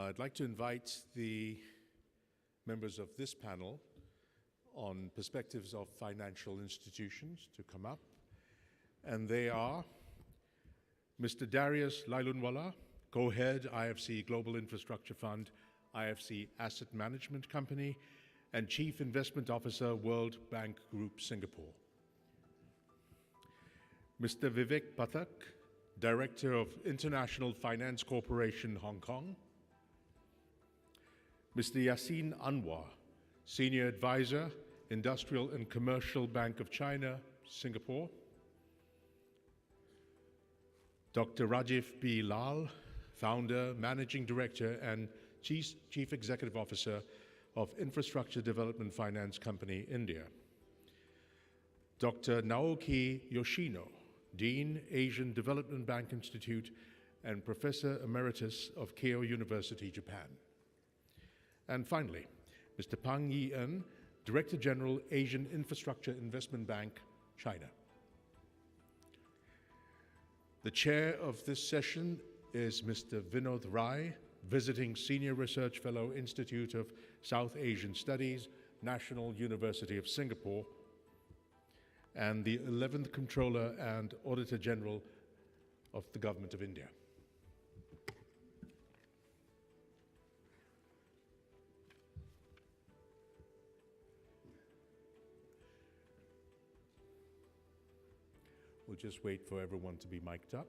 I'd like to invite the members of this panel on perspectives of financial institutions to come up. And they are Mr. Darius Lailunwala, co-head IFC Global Infrastructure Fund, IFC Asset Management Company, and Chief Investment Officer, World Bank Group, Singapore. Mr. Vivek Pathak, Director of International Finance Corporation, Hong Kong. Mr. Yasin Anwar, Senior Advisor, Industrial and Commercial Bank of China, Singapore. Dr. Rajiv B. Lal, Founder, Managing Director, and Chief Executive Officer of Infrastructure Development Finance Company, India. Dr. Naoki Yoshino, Dean, Asian Development Bank Institute, and Professor Emeritus of Keio University, Japan. And finally, Mr. Pang Yi-en, Director General, Asian Infrastructure Investment Bank, China. The chair of this session is Mr. Vinod Rai, Visiting Senior Research Fellow, Institute of South Asian Studies, National University of Singapore, and the 11th Controller and Auditor General of the Government of India. We'll just wait for everyone to be mic'd up.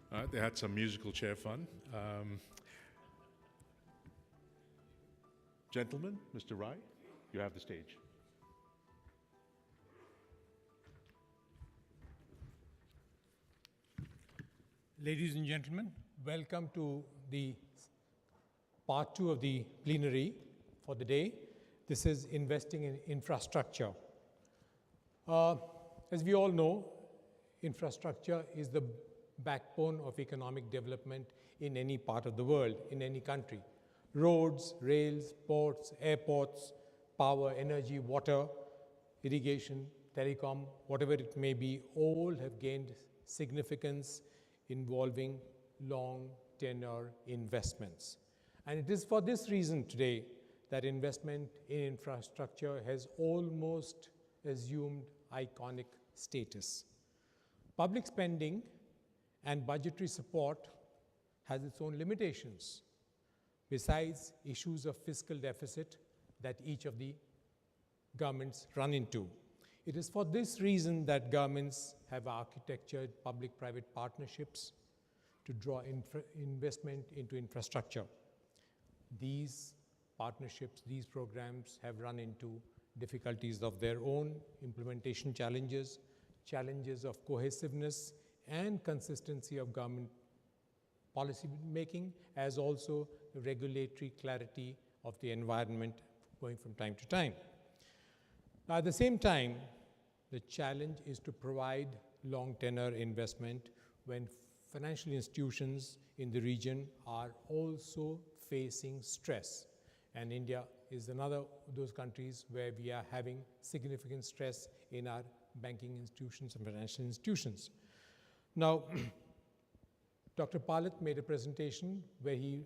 All right, they had some musical chair fun. Gentlemen, Mr. Rai, you have the stage. Ladies and gentlemen, welcome to the part 2 of the plenary for the day. This is investing in infrastructure. As we all know, infrastructure is the backbone of economic development in any part of the world, in any country. Roads, rails, ports, airports, power, energy, water, irrigation, telecom, whatever it may be, all have gained significance involving long tenure investments. And it is for this reason today that investment in infrastructure has almost assumed iconic status. Public spending and budgetary support has its own limitations, besides issues of fiscal deficit that each of the governments run into. It is for this reason that governments have architectured public-private partnerships to draw investment into infrastructure. These partnerships, these programs have run into difficulties of their own, implementation challenges, challenges of cohesiveness and consistency of government policy making, as also the regulatory clarity of the environment going from time to time. Now, at the same time, the challenge is to provide long tenure investment when financial institutions in the region are also facing stress. And India is another of those countries where we are having significant stress in our banking institutions and financial institutions. Now, Dr. Palit made a presentation where he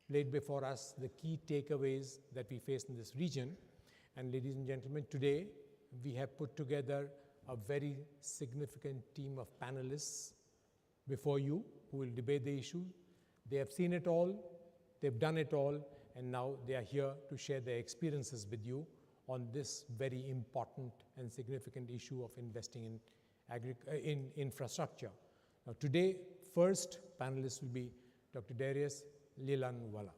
laid before us the key takeaways that we face in this region. And ladies and gentlemen, today we have put together a very significant team of panelists before you who will debate the issue. They have seen it all, they've done it all, and now they are here to share their experiences with you on this very important and significant issue of investing in infrastructure. Now today, first panelist will be Dr. Darius Lilanwala.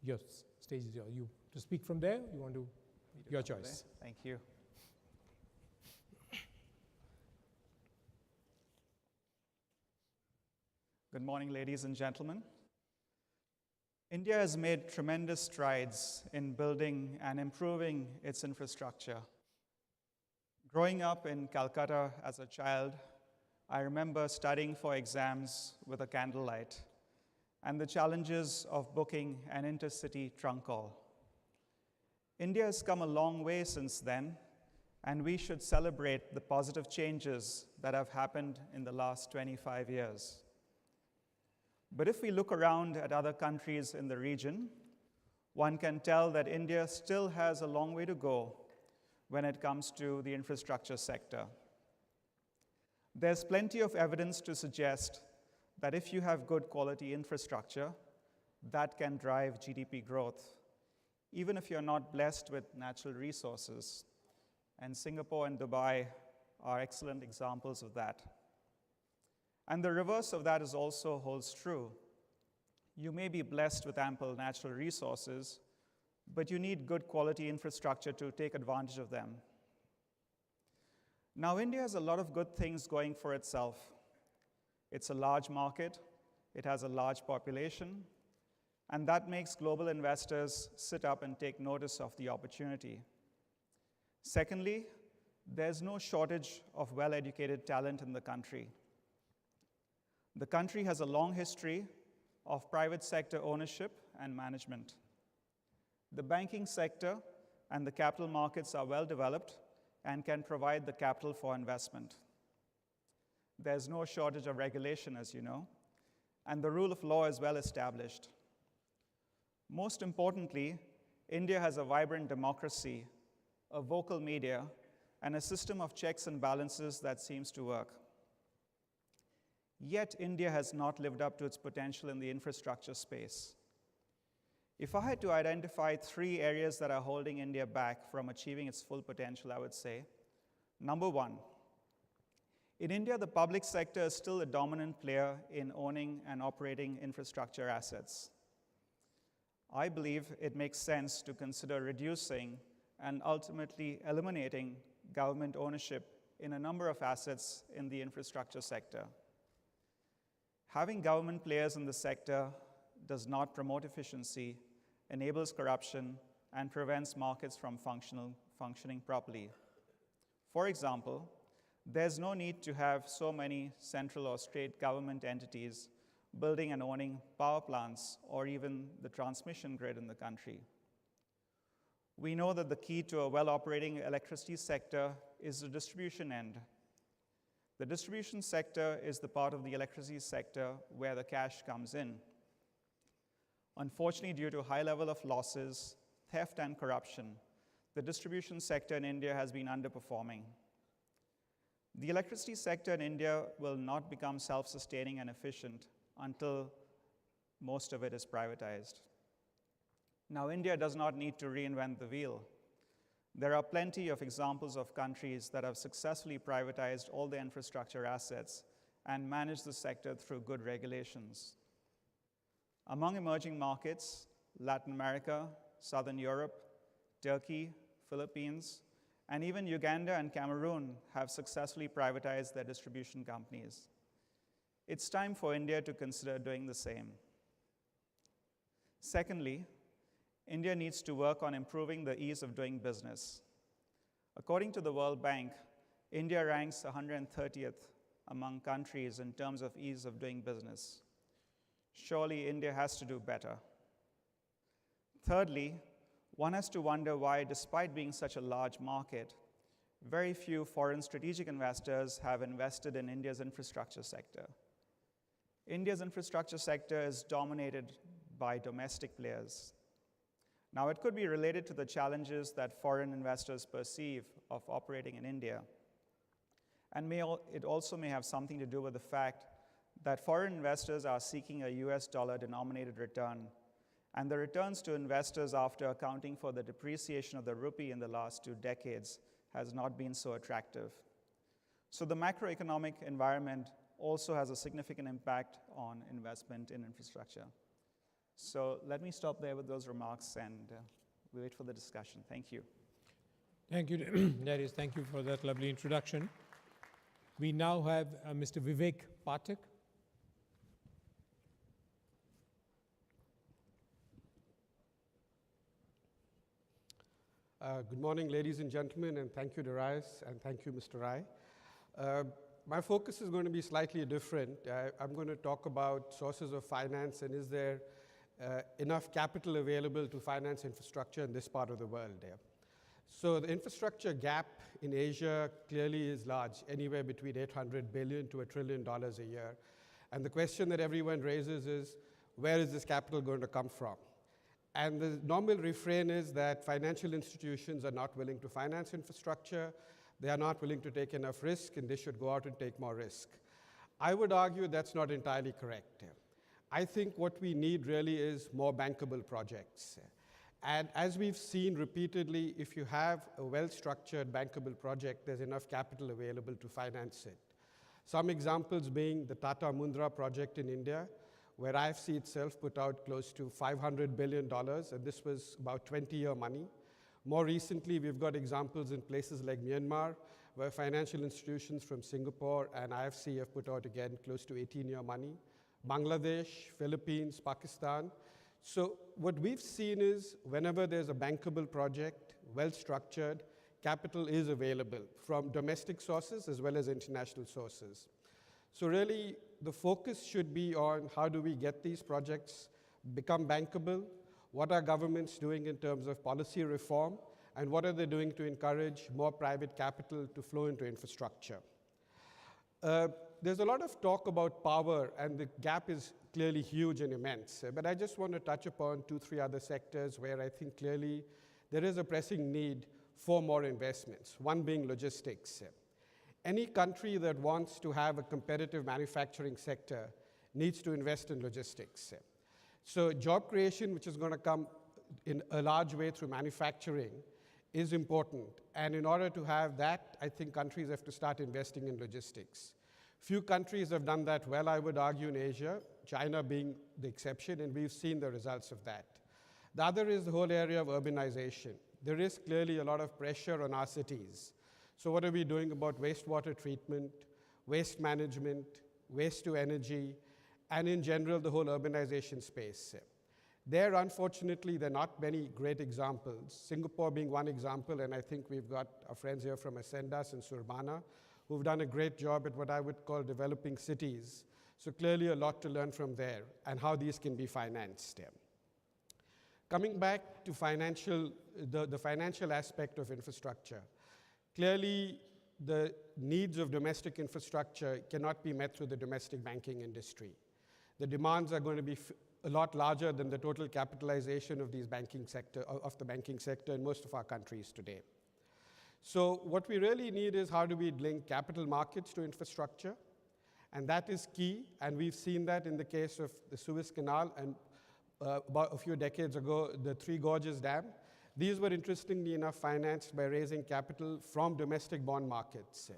Your stage is yours. You to speak from there? You want to? Your choice. Thank you. Good morning, ladies and gentlemen. India has made tremendous strides in building and improving its infrastructure. Growing up in Calcutta as a child, I remember studying for exams with a candlelight and the challenges of booking an intercity trunk call. India has come a long way since then, and we should celebrate the positive changes that have happened in the last 25 years. But if we look around at other countries in the region, one can tell that India still has a long way to go when it comes to the infrastructure sector. There's plenty of evidence to suggest that if you have good quality infrastructure, that can drive GDP growth, even if you're not blessed with natural resources. And Singapore and Dubai are excellent examples of that. And the reverse of that is also holds true. You may be blessed with ample natural resources, but you need good quality infrastructure to take advantage of them. Now, India has a lot of good things going for itself. It's a large market, it has a large population, and that makes global investors sit up and take notice of the opportunity. Secondly, there's no shortage of well-educated talent in the country. The country has a long history of private sector ownership and management. The banking sector and the capital markets are well developed and can provide the capital for investment. There's no shortage of regulation, as you know, and the rule of law is well established. Most importantly, India has a vibrant democracy, a vocal media, and a system of checks and balances that seems to work. Yet, India has not lived up to its potential in the infrastructure space. If I had to identify 3 areas that are holding India back from achieving its full potential, I would say, number 1, in India, the public sector is still a dominant player in owning and operating infrastructure assets. I believe it makes sense to consider reducing and ultimately eliminating government ownership in a number of assets in the infrastructure sector. Having government players in the sector does not promote efficiency, enables corruption, and prevents markets from functioning properly. For example, there's no need to have so many central or state government entities building and owning power plants or even the transmission grid in the country. We know that the key to a well-operating electricity sector is the distribution end. The distribution sector is the part of the electricity sector where the cash comes in. Unfortunately, due to a high level of losses, theft, and corruption, the distribution sector in India has been underperforming. The electricity sector in India will not become self-sustaining and efficient until most of it is privatized. Now, India does not need to reinvent the wheel. There are plenty of examples of countries that have successfully privatized all their infrastructure assets and managed the sector through good regulations. Among emerging markets, Latin America, Southern Europe, Turkey, Philippines, and even Uganda and Cameroon have successfully privatized their distribution companies. It's time for India to consider doing the same. Secondly, India needs to work on improving the ease of doing business. According to the World Bank, India ranks 130th among countries in terms of ease of doing business. Surely India has to do better. Thirdly, one has to wonder why, despite being such a large market, very few foreign strategic investors have invested in India's infrastructure sector. India's infrastructure sector is dominated by domestic players. Now, it could be related to the challenges that foreign investors perceive of operating in India. And it also may have something to do with the fact that foreign investors are seeking a US dollar denominated return, and the returns to investors after accounting for the depreciation of the rupee in the last 2 decades has not been so attractive. So the macroeconomic environment also has a significant impact on investment in infrastructure. So let me stop there with those remarks, and we wait for the discussion. Thank you. Thank you, Darius. Thank you for that lovely introduction. We now have Mr. Vivek Pathak. Good morning, ladies and gentlemen, and thank you, Darius, and thank you, Mr. Rai. My focus is going to be slightly different. I'm going to talk about sources of finance and is there enough capital available to finance infrastructure in this part of the world. So the infrastructure gap in Asia clearly is large, anywhere between 800 billion to $1 trillion a year. And the question that everyone raises is, where is this capital going to come from? And the normal refrain is that financial institutions are not willing to finance infrastructure, they are not willing to take enough risk, and they should go out and take more risk. I would argue that's not entirely correct. I think what we need really is more bankable projects. And as we've seen repeatedly, if you have a well-structured bankable project, there's enough capital available to finance it. Some examples being the Tata Mundra project in India, where IFC itself put out close to $500 billion, and this was about 20-year money. More recently, we've got examples in places like Myanmar, where financial institutions from Singapore and IFC have put out, again, close to 18-year money. Bangladesh, Philippines, Pakistan. So what we've seen is whenever there's a bankable project, well-structured, capital is available from domestic sources as well as international sources. So really, the focus should be on how do we get these projects become bankable, what are governments doing in terms of policy reform, and what are they doing to encourage more private capital to flow into infrastructure. There's a lot of talk about power, and the gap is clearly huge and immense. But I just want to touch upon 2-3 other sectors where I think clearly there is a pressing need for more investments, one being logistics. Any country that wants to have a competitive manufacturing sector needs to invest in logistics. So job creation, which is going to come in a large way through manufacturing, is important. And in order to have that, I think countries have to start investing in logistics. Few countries have done that well, I would argue, in Asia, China being the exception, and we've seen the results of that. The other is the whole area of urbanization. There is clearly a lot of pressure on our cities. So what are we doing about wastewater treatment, waste management, waste to energy, and in general, the whole urbanization space? There, unfortunately, there are not many great examples, Singapore being one example, and I think we've got our friends here from Ascendas and Surbana, who've done a great job at what I would call developing cities. So clearly a lot to learn from there and how these can be financed. Coming back to the financial aspect of infrastructure, clearly the needs of domestic infrastructure cannot be met through the domestic banking industry. The demands are going to be a lot larger than the total capitalization of the banking sector in most of our countries today. So what we really need is how do we link capital markets to infrastructure, and that is key, and we've seen that in the case of the Suez Canal and about a few decades ago, the Three Gorges Dam. These were, interestingly enough, financed by raising capital from domestic bond markets.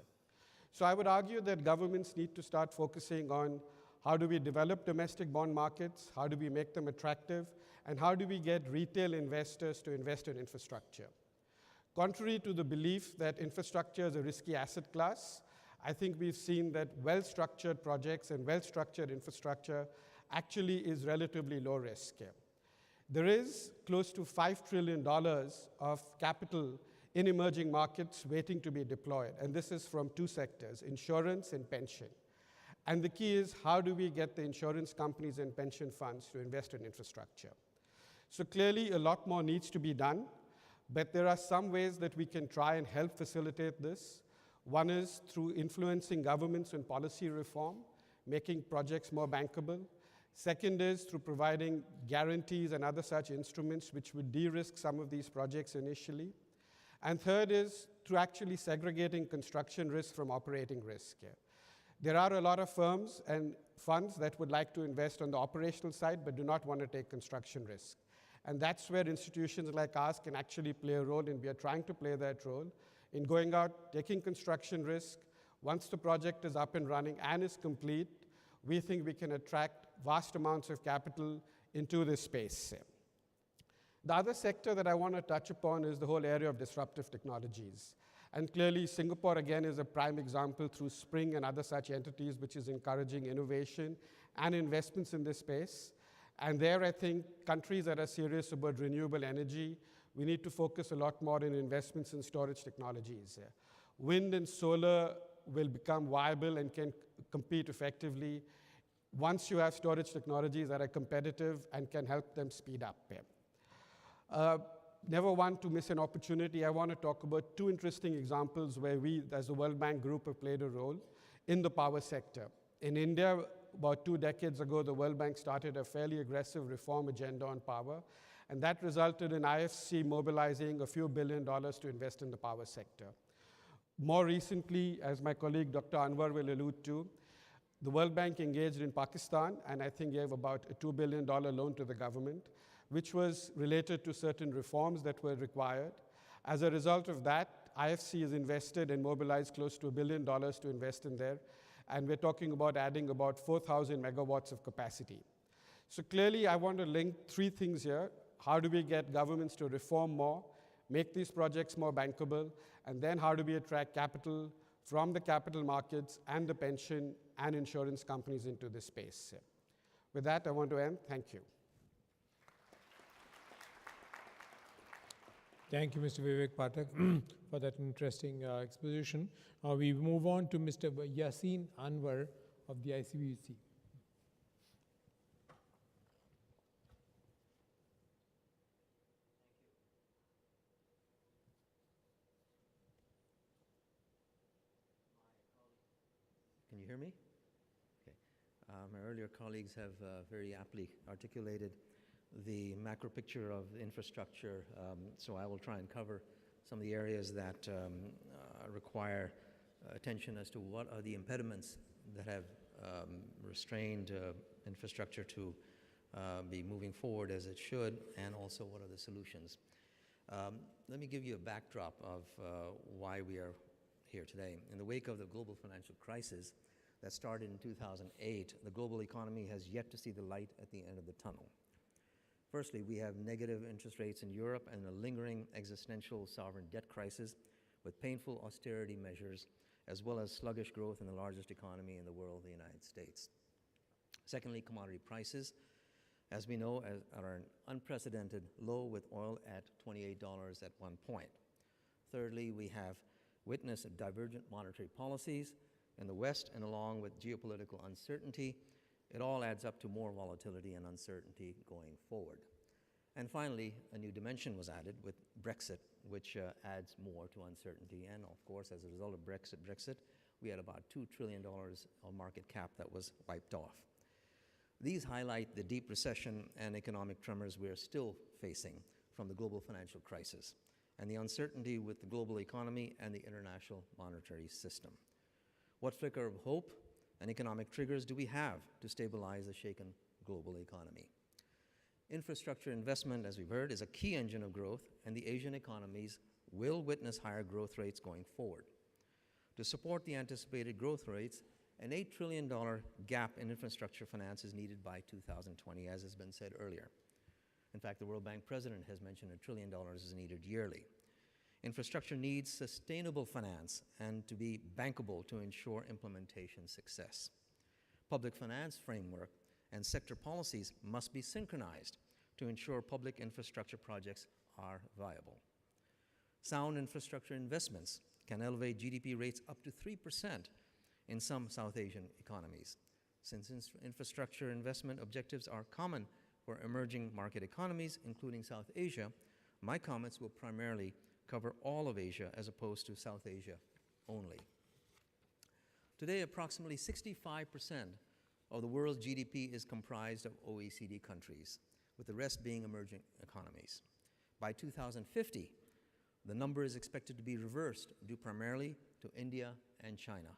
So I would argue that governments need to start focusing on how do we develop domestic bond markets, how do we make them attractive, and how do we get retail investors to invest in infrastructure. Contrary to the belief that infrastructure is a risky asset class, I think we've seen that well-structured projects and well-structured infrastructure actually is relatively low risk. There is close to $5 trillion of capital in emerging markets waiting to be deployed, and this is from 2 sectors, insurance and pension. And the key is how do we get the insurance companies and pension funds to invest in infrastructure? So clearly a lot more needs to be done, but there are some ways that we can try and help facilitate this. One is through influencing governments and policy reform, making projects more bankable. Second is through providing guarantees and other such instruments which would de-risk some of these projects initially. And third is through actually segregating construction risk from operating risk. There are a lot of firms and funds that would like to invest on the operational side but do not want to take construction risk. And that's where institutions like ours can actually play a role, and we are trying to play that role in going out, taking construction risk. Once the project is up and running and is complete, we think we can attract vast amounts of capital into this space. The other sector that I want to touch upon is the whole area of disruptive technologies. And clearly, Singapore, again, is a prime example through Spring and other such entities, which is encouraging innovation and investments in this space. And there, I think, countries that are serious about renewable energy, we need to focus a lot more in investments in storage technologies. Wind and solar will become viable and can compete effectively once you have storage technologies that are competitive and can help them speed up. Never want to miss an opportunity. I want to talk about two interesting examples where we, as the World Bank Group, have played a role in the power sector. In India, about 2 decades ago, the World Bank started a fairly aggressive reform agenda on power, and that resulted in IFC mobilizing a few $1 billion to invest in the power sector. More recently, as my colleague Dr. Anwar will allude to, the World Bank engaged in Pakistan and I think gave about a $2 billion loan to the government, which was related to certain reforms that were required. As a result of that, IFC has invested and mobilized close to $1 billion to invest in there, and we're talking about adding about 4,000 megawatts of capacity. So clearly, I want to link 3 things here. How do we get governments to reform more, make these projects more bankable, and then how do we attract capital from the capital markets and the pension and insurance companies into this space? With that, I want to end. Thank you. Thank you, Mr. Vivek Pathak, for that interesting exposition. We move on to Mr. Yasin Anwar of the ICBC. Can you hear me? Okay. My earlier colleagues have very aptly articulated the macro picture of infrastructure, so I will try and cover some of the areas that require attention as to what are the impediments that have restrained infrastructure to be moving forward as it should, and also what are the solutions. Let me give you a backdrop of why we are here today. In the wake of the global financial crisis that started in 2008, the global economy has yet to see the light at the end of the tunnel. Firstly, we have negative interest rates in Europe and a lingering existential sovereign debt crisis with painful austerity measures, as well as sluggish growth in the largest economy in the world, the United States. Secondly, commodity prices, as we know, are an unprecedented low, with oil at $28 at one point. Thirdly, we have witnessed divergent monetary policies in the West, and along with geopolitical uncertainty, it all adds up to more volatility and uncertainty going forward. And finally, a new dimension was added with Brexit, which adds more to uncertainty. And of course, as a result of Brexit, we had about $2 trillion of market cap that was wiped off. These highlight the deep recession and economic tremors we are still facing from the global financial crisis, and the uncertainty with the global economy and the international monetary system. What flicker of hope and economic triggers do we have to stabilize the shaken global economy? Infrastructure investment, as we've heard, is a key engine of growth, and the Asian economies will witness higher growth rates going forward. To support the anticipated growth rates, an $8 trillion gap in infrastructure finance is needed by 2020, as has been said earlier. In fact, the World Bank president has mentioned $1 trillion is needed yearly. Infrastructure needs sustainable finance and to be bankable to ensure implementation success. Public finance framework and sector policies must be synchronized to ensure public infrastructure projects are viable. Sound infrastructure investments can elevate GDP rates up to 3% in some South Asian economies. Since infrastructure investment objectives are common for emerging market economies, including South Asia, my comments will primarily cover all of Asia as opposed to South Asia only. Today, approximately 65% of the world's GDP is comprised of OECD countries, with the rest being emerging economies. By 2050, the number is expected to be reversed due primarily to India and China.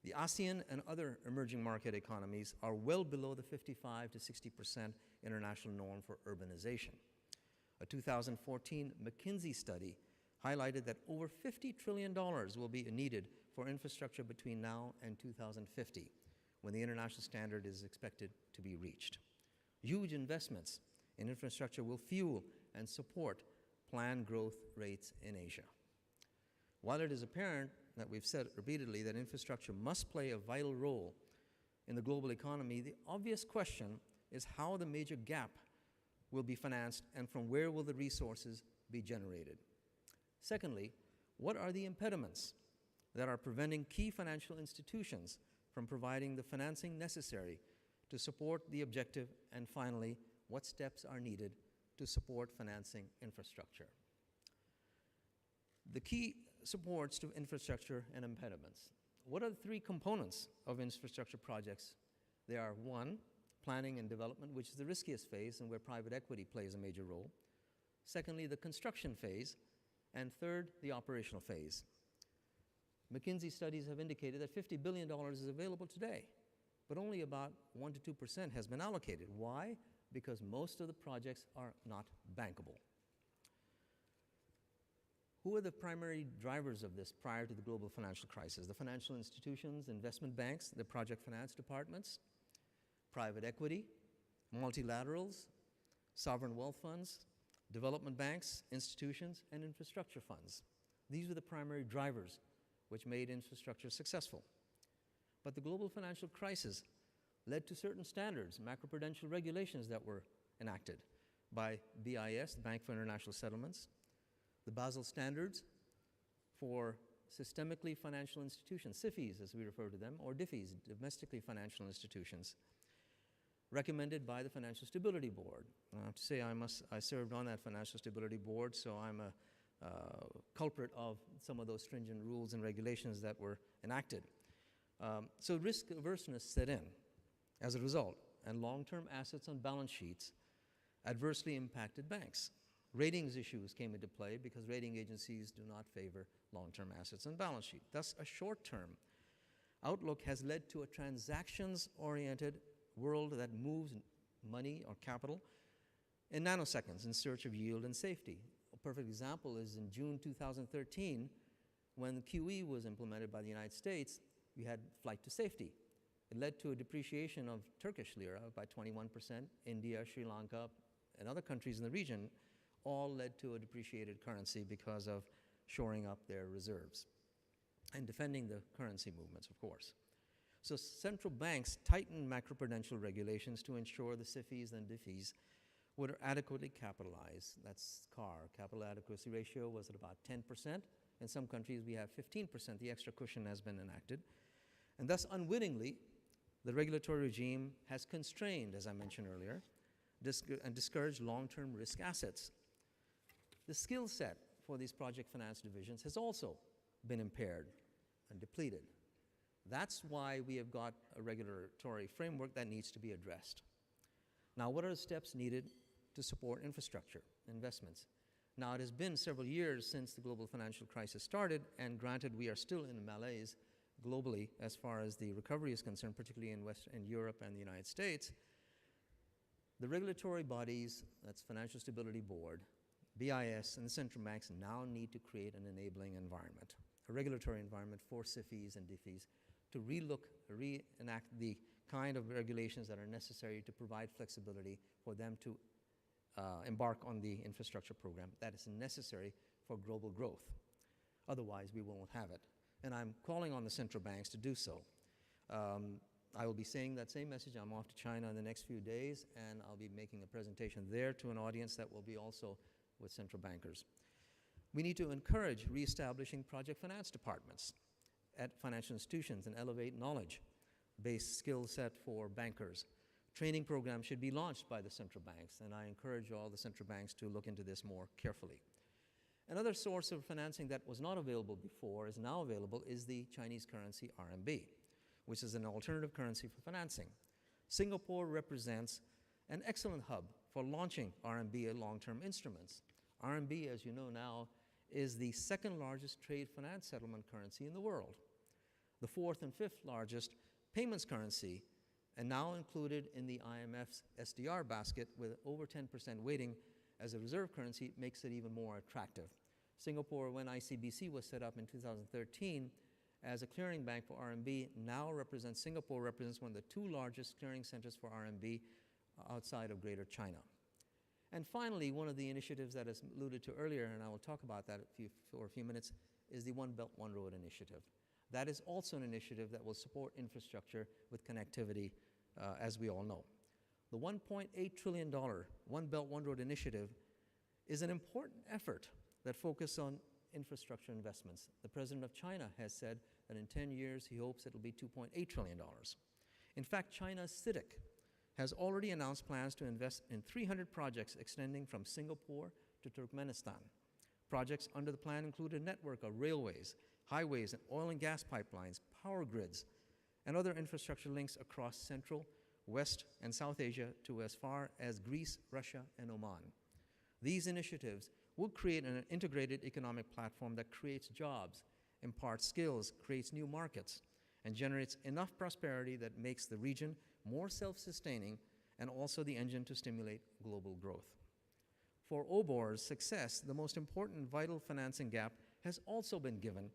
The ASEAN and other emerging market economies are well below the 55 to 60% international norm for urbanization. A 2014 McKinsey study highlighted that over $50 trillion will be needed for infrastructure between now and 2050, when the international standard is expected to be reached. Huge investments in infrastructure will fuel and support planned growth rates in Asia. While it is apparent that we've said repeatedly that infrastructure must play a vital role in the global economy, the obvious question is how the major gap will be financed and from where will the resources be generated. Secondly, what are the impediments that are preventing key financial institutions from providing the financing necessary to support the objective? And finally, what steps are needed to support financing infrastructure? The key supports to infrastructure and impediments. What are the three components of infrastructure projects? They are: one, planning and development, which is the riskiest phase and where private equity plays a major role. Secondly, the construction phase. And third, the operational phase. McKinsey studies have indicated that $50 billion is available today, but only about 1% to 2% has been allocated. Why? Because most of the projects are not bankable. Who are the primary drivers of this prior to the global financial crisis? The financial institutions, investment banks, the project finance departments, private equity, multilaterals, sovereign wealth funds, development banks, institutions, and infrastructure funds. These were the primary drivers which made infrastructure successful. But the global financial crisis led to certain standards, macroprudential regulations that were enacted by BIS, the Bank for International Settlements, the Basel Standards for Systemically Financial Institutions, SIFIs as we refer to them, or DFIs, Domestically Financial Institutions, recommended by the Financial Stability Board. I have to say I served on that Financial Stability Board, so I'm a culprit of some of those stringent rules and regulations that were enacted. So risk averseness set in as a result, and long-term assets on balance sheets adversely impacted banks. Ratings issues came into play because rating agencies do not favor long-term assets on balance sheet. Thus, a short-term outlook has led to a transactions-oriented world that moves money or capital in nanoseconds in search of yield and safety. A perfect example is in June 2013, when QE was implemented by the United States, we had flight to safety. It led to a depreciation of Turkish lira by 21%. India, Sri Lanka, and other countries in the region all led to a depreciated currency because of shoring up their reserves and defending the currency movements, of course. So central banks tightened macroprudential regulations to ensure the SIFIs and DFIs would adequately capitalize. That's CAR, capital adequacy ratio, was at about 10%. In some countries, we have 15%. The extra cushion has been enacted. And thus, unwittingly, the regulatory regime has constrained, as I mentioned earlier, and discouraged long-term risk assets. The skill set for these project finance divisions has also been impaired and depleted. That's why we have got a regulatory framework that needs to be addressed. Now, what are the steps needed to support infrastructure investments? Now, it has been several years since the global financial crisis started, and granted, we are still in malaise globally as far as the recovery is concerned, particularly in Europe and the United States. The regulatory bodies, that's Financial Stability Board, BIS, and the central banks now need to create an enabling environment, a regulatory environment for SIFIs and DFIs to reenact the kind of regulations that are necessary to provide flexibility for them to embark on the infrastructure program that is necessary for global growth. Otherwise, we won't have it. And I'm calling on the central banks to do so. I will be saying that same message. I'm off to China in the next few days, and I'll be making a presentation there to an audience that will be also with central bankers. We need to encourage reestablishing project finance departments at financial institutions and elevate knowledge-based skill set for bankers. Training programs should be launched by the central banks, and I encourage all the central banks to look into this more carefully. Another source of financing that was not available before is now available is the Chinese currency RMB, which is an alternative currency for financing. Singapore represents an excellent hub for launching RMB long-term instruments. RMB, as you know now, is the second largest trade finance settlement currency in the world, the fourth and fifth largest payments currency, and now included in the IMF's SDR basket with over 10% weighting as a reserve currency makes it even more attractive. Singapore, when ICBC was set up in 2013 as a clearing bank for RMB, now represents, Singapore represents one of the two largest clearing centers for RMB outside of Greater China. And finally, one of the initiatives that is alluded to earlier, and I will talk about that for a few minutes, is the One Belt, One Road initiative. That is also an initiative that will support infrastructure with connectivity, as we all know. The $1.8 trillion One Belt, One Road initiative is an important effort that focuses on infrastructure investments. The president of China has said that in 10 years, he hopes it'll be $2.8 trillion. In fact, China's SADC has already announced plans to invest in 300 projects extending from Singapore to Turkmenistan. Projects under the plan include a network of railways, highways, and oil and gas pipelines, power grids, and other infrastructure links across Central, West, and South Asia to as far as Greece, Russia, and Oman. These initiatives will create an integrated economic platform that creates jobs, imparts skills, creates new markets, and generates enough prosperity that makes the region more self-sustaining and also the engine to stimulate global growth. For OBOR's success, the most important vital financing gap has also been given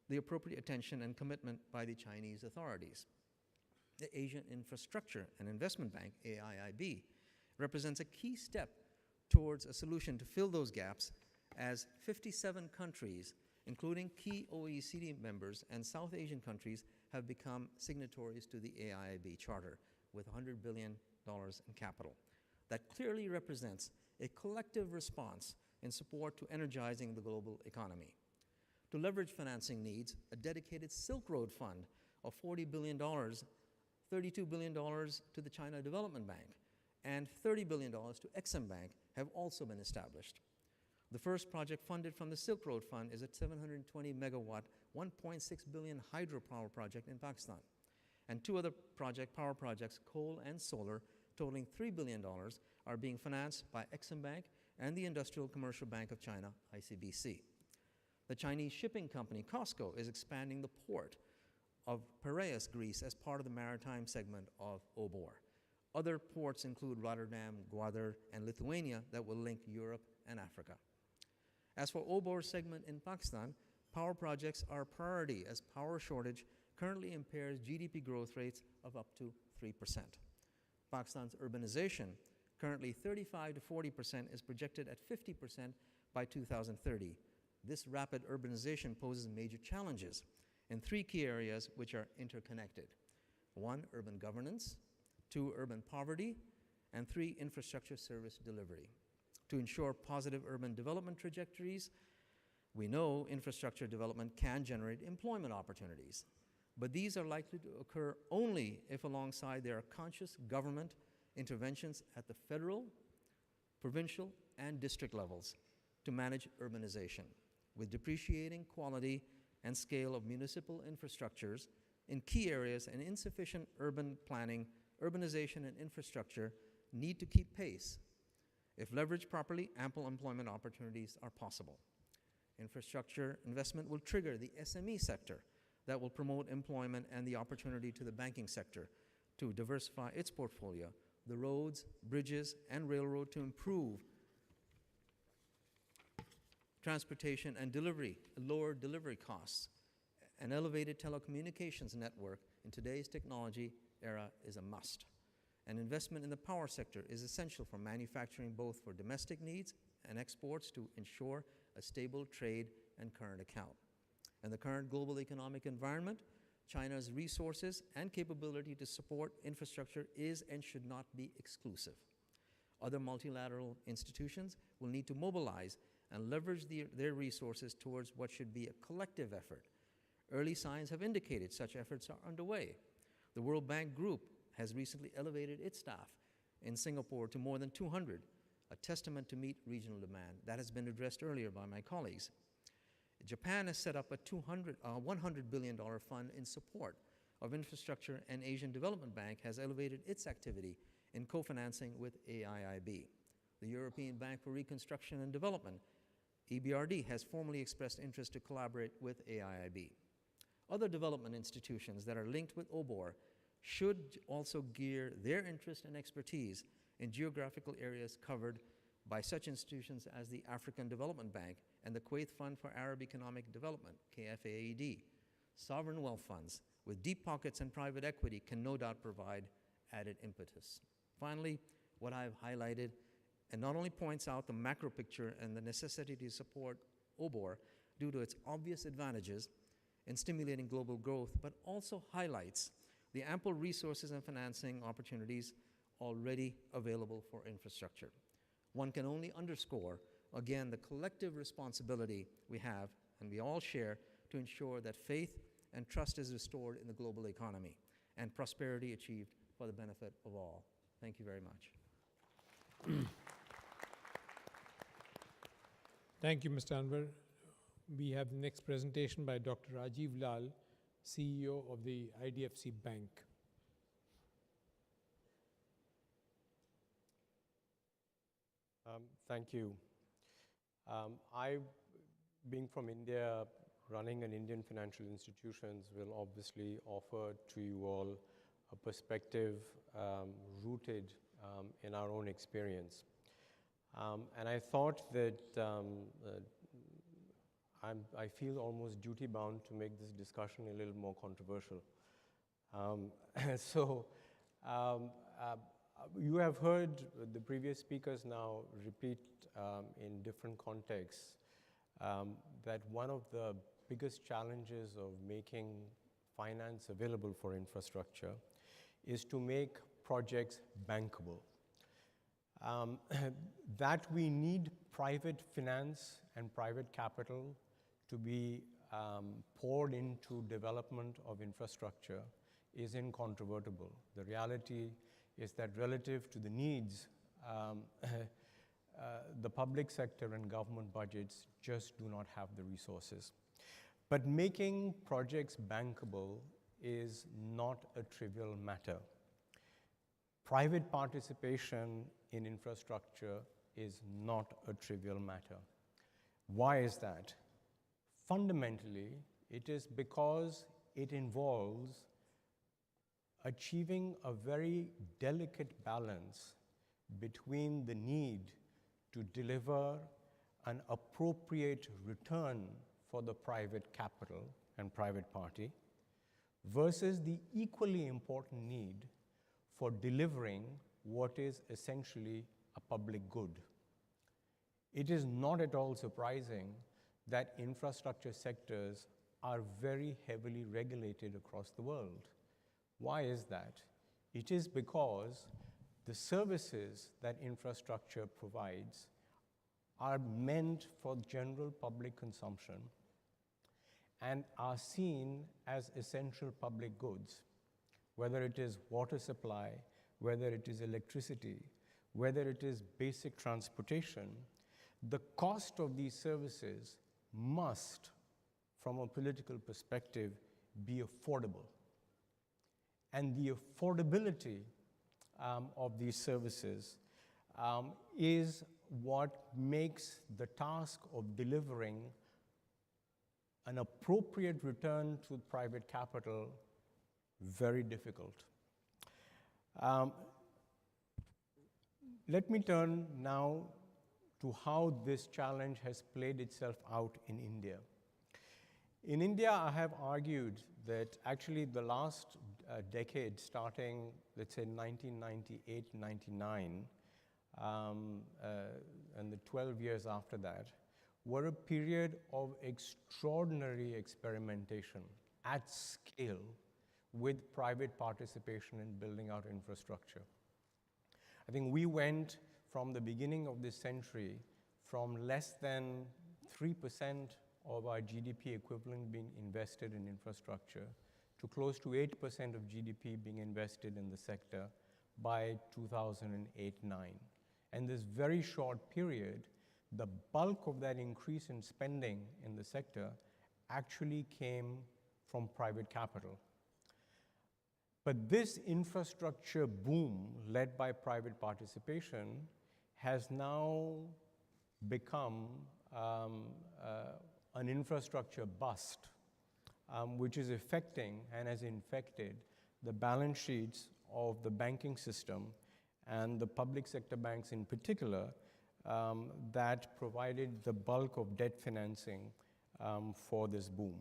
the appropriate attention and commitment by the Chinese authorities. The Asian Infrastructure and Investment Bank, AIIB, represents a key step towards a solution to fill those gaps, as 57 countries, including key OECD members and South Asian countries, have become signatories to the AIIB Charter with $100 billion in capital. That clearly represents a collective response in support to energizing the global economy. To leverage financing needs, a dedicated Silk Road Fund of $40 billion, $32 billion to the China Development Bank, and $30 billion to Exim Bank have also been established. The first project funded from the Silk Road Fund is a 720 megawatt, 1.6 billion hydropower project in Pakistan. And two other power projects, coal and solar, totaling $3 billion, are being financed by Exim Bank and the Industrial Commercial Bank of China, ICBC. The Chinese shipping company COSCO is expanding the port of Piraeus, Greece, as part of the maritime segment of OBOR. Other ports include Rotterdam, Gwadar, and Lithuania that will link Europe and Africa. As for OBOR's segment in Pakistan, power projects are a priority as power shortage currently impairs GDP growth rates of up to 3%. Pakistan's urbanization, currently 35 to 40%, is projected at 50% by 2030. This rapid urbanization poses major challenges in three key areas which are interconnected. 1, urban governance, 2, urban poverty, and 3, infrastructure service delivery. To ensure positive urban development trajectories, we know infrastructure development can generate employment opportunities, but these are likely to occur only if alongside there are conscious government interventions at the federal, provincial, and district levels to manage urbanization. With depreciating quality and scale of municipal infrastructures in key areas and insufficient urban planning, urbanization and infrastructure need to keep pace. If leveraged properly, ample employment opportunities are possible. Infrastructure investment will trigger the SME sector that will promote employment and the opportunity to the banking sector to diversify its portfolio, the roads, bridges, and railroad to improve transportation and delivery, lower delivery costs. An elevated telecommunications network in today's technology era is a must. An investment in the power sector is essential for manufacturing, both for domestic needs and exports, to ensure a stable trade and current account. In the current global economic environment, China's resources and capability to support infrastructure is and should not be exclusive. Other multilateral institutions will need to mobilize and leverage their resources towards what should be a collective effort. Early signs have indicated such efforts are underway. The World Bank Group has recently elevated its staff in Singapore to more than 200, a testament to meet regional demand. That has been addressed earlier by my colleagues. Japan has set up a $100 billion fund in support of infrastructure, and Asian Development Bank has elevated its activity in co-financing with AIIB. The European Bank for Reconstruction and Development, EBRD, has formally expressed interest to collaborate with AIIB. Other development institutions that are linked with OBOR should also gear their interest and expertise in geographical areas covered by such institutions as the African Development Bank and the Kuwait Fund for Arab Economic Development, KFAED. Sovereign wealth funds with deep pockets and private equity can no doubt provide added impetus. Finally, what I've highlighted, and not only points out the macro picture and the necessity to support OBOR due to its obvious advantages in stimulating global growth, but also highlights the ample resources and financing opportunities already available for infrastructure. One can only underscore, again, the collective responsibility we have, and we all share, to ensure that faith and trust is restored in the global economy and prosperity achieved for the benefit of all. Thank you very much. Thank you, Mr. Anwar. We have the next presentation by Dr. Rajiv Lal, CEO of the IDFC Bank. Thank you. I, being from India, running an Indian financial institutions, will obviously offer to you all a perspective rooted in our own experience. And I thought that I feel almost duty-bound to make this discussion a little more controversial. You have heard the previous speakers now repeat in different contexts that one of the biggest challenges of making finance available for infrastructure is to make projects bankable. That we need private finance and private capital to be poured into development of infrastructure is incontrovertible. The reality is that relative to the needs, the public sector and government budgets just do not have the resources. But making projects bankable is not a trivial matter. Private participation in infrastructure is not a trivial matter. Why is that? Fundamentally, it is because it involves achieving a very delicate balance between the need to deliver an appropriate return for the private capital and private party versus the equally important need for delivering what is essentially a public good. It is not at all surprising that infrastructure sectors are very heavily regulated across the world. Why is that? It is because the services that infrastructure provides are meant for general public consumption and are seen as essential public goods, whether it is water supply, whether it is electricity, whether it is basic transportation. The cost of these services must, from a political perspective, be affordable. And the affordability of these services is what makes the task of delivering an appropriate return to private capital very difficult. Let me turn now to how this challenge has played itself out in India. In India, I have argued that actually the last decade, starting, let's say, 1998-99, and the 12 years after that, were a period of extraordinary experimentation at scale with private participation in building out infrastructure. I think we went from the beginning of this century from less than 3% of our GDP equivalent being invested in infrastructure to close to 8% of GDP being invested in the sector by 2008-09. And this very short period, the bulk of that increase in spending in the sector actually came from private capital. But this infrastructure boom led by private participation has now become an infrastructure bust, which is affecting and has infected the balance sheets of the banking system and the public sector banks in particular, that provided the bulk of debt financing for this boom.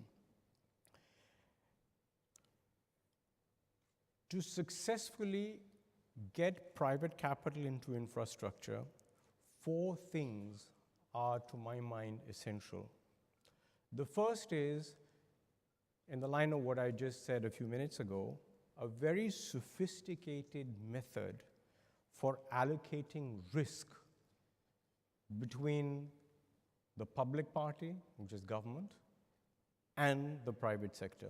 To successfully get private capital into infrastructure, 4 things are, to my mind, essential. The first is, in the line of what I just said a few minutes ago, a very sophisticated method for allocating risk between the public party, which is government, and the private sector.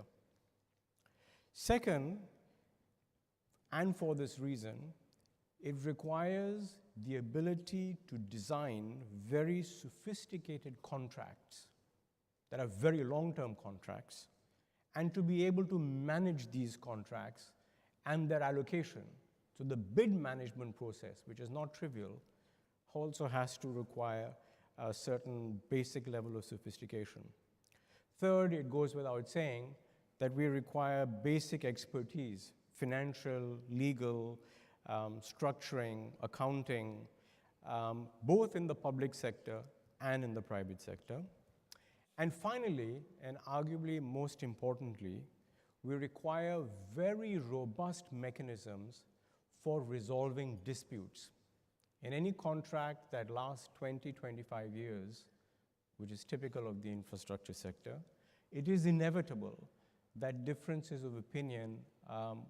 Second, and for this reason, it requires the ability to design very sophisticated contracts that are very long-term contracts, and to be able to manage these contracts and their allocation. So the bid management process, which is not trivial, also has to require a certain basic level of sophistication. Third, it goes without saying that we require basic expertise, financial, legal, structuring, accounting, both in the public sector and in the private sector. And finally, and arguably most importantly, we require very robust mechanisms for resolving disputes. In any contract that lasts 20, 25 years, which is typical of the infrastructure sector, it is inevitable that differences of opinion